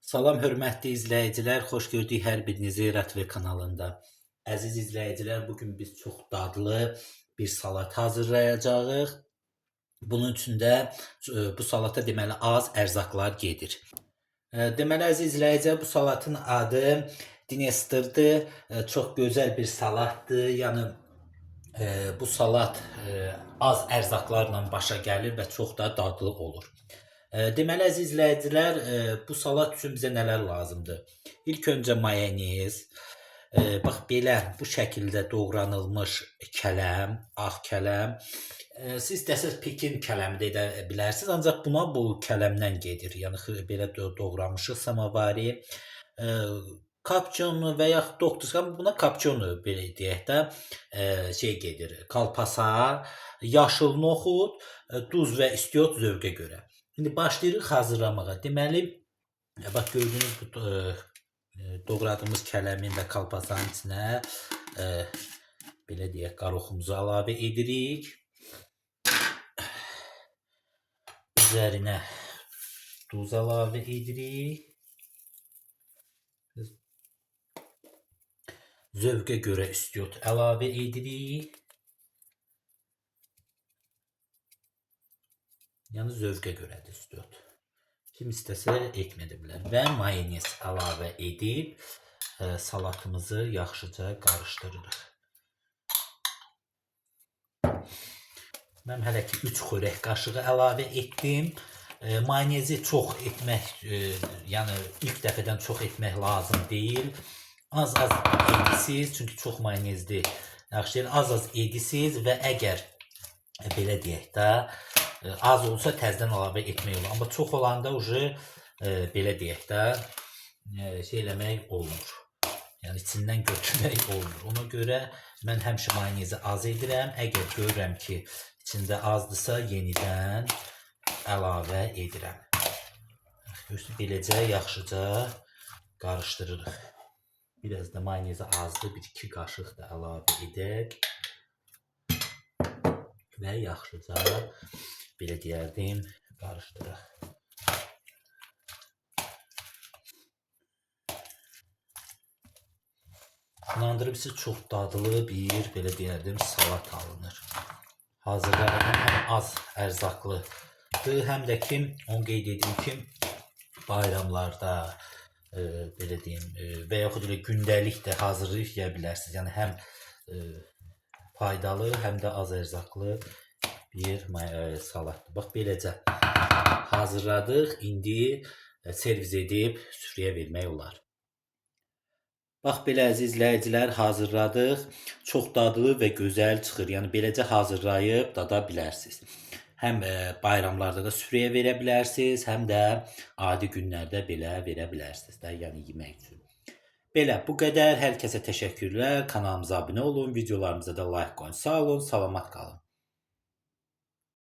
Salam hörmətli izləyicilər, xoş gördük hər birinizi Rətve kanalında. Əziz izləyicilər, bugün biz çox dadlı bir salat hazırlayacağıq. Bunun üçün də bu salata deməli az ərzaqlar gedir. Deməli əziz izləyicilər, bu salatın adı Dnestrdir. Çox gözəl bir salatdır. Yəni bu salat az ərzaqlarla başa gəlir və çox da dadlı olur. Deməli əziz izləyicilər, bu salat üçün bizə nələr lazımdır? İlk öncə mayonez, bax belə bu şəkildə doğranılmış kələm, ağ kələm. Siz istəsəz Pekin kələmi də edə bilərsiniz, ancaq buna bu kələmdən gedir. Yəni belə doğramışıq samavari. Kapçonu və yaxud doktorskam buna kapçonu belə deyək də gedir. Kalpasa, yaşıl noxud, duz və istiot zövqə görə. İndi başlayırıq hazırlamağa. Deməli, bax gördüyünüz bu doğradığımız kələmin və kalpasanın içinə belə deyək qaroxumuzu əlavə edirik. Üzərinə duz əlavə edirik. Zövqə görə istiot əlavə edirik. Yəni zövqə görədir istiot. Kim istəsə etməyə bilər. Və mayonez əlavə edib salatımızı yaxşıca qarışdırırıq. Mən hələ ki 3 xörək qaşığı əlavə etdim. Mayonezi çox etmək, yəni ilk dəfədən çox etmək lazım deyil. Az-az edisiz, çünki çox mayonezli yaxşı deyil. Az-az edisiz və əgər belə deyək də az olsa təzədən əlavə etmək olur. Amma çox olanda belə deyək də şey eləmək olmur. Yəni içindən götürmək olmur. Ona görə mən həmişə mayonezi az edirəm. Əgər görürəm ki içində azdırsa yenidən əlavə edirəm. Beləcə yaxşıca qarışdırırıq. Biraz da mayonezi azdır. 1-2 qaşıq da əlavə edək. Və yaxşıca belə deyərdim, qarışdıraq. İnandırıbsa çox dadlı bir, belə deyərdim, salat alınır. Hazırlarım həm az ərzaqlıdır, həm də ki, onu qeyd edim ki, bayramlarda, belə deyim, və yaxud elə gündəlik də hazırlayıb yeyə bilərsiniz. Yəni həm faydalı, həm də az ərzaqlı bir salatdır. Bax beləcə hazırladıq. İndi servis edib süfrəyə vermək olar. Bax belə əziz izləyicilər hazırladıq. Çox dadlı və gözəl çıxır. Yəni beləcə hazırlayıb dada bilərsiniz. Həm bayramlarda da süfrəyə verə bilərsiniz, həm də adi günlərdə belə verə bilərsiniz də, yəni yemək üçün. Belə bu qədər. Hər kəsə təşəkkürlər. Kanalımıza abunə olun, videolarımıza da like qoyun. Sağ olun, salamat qalın.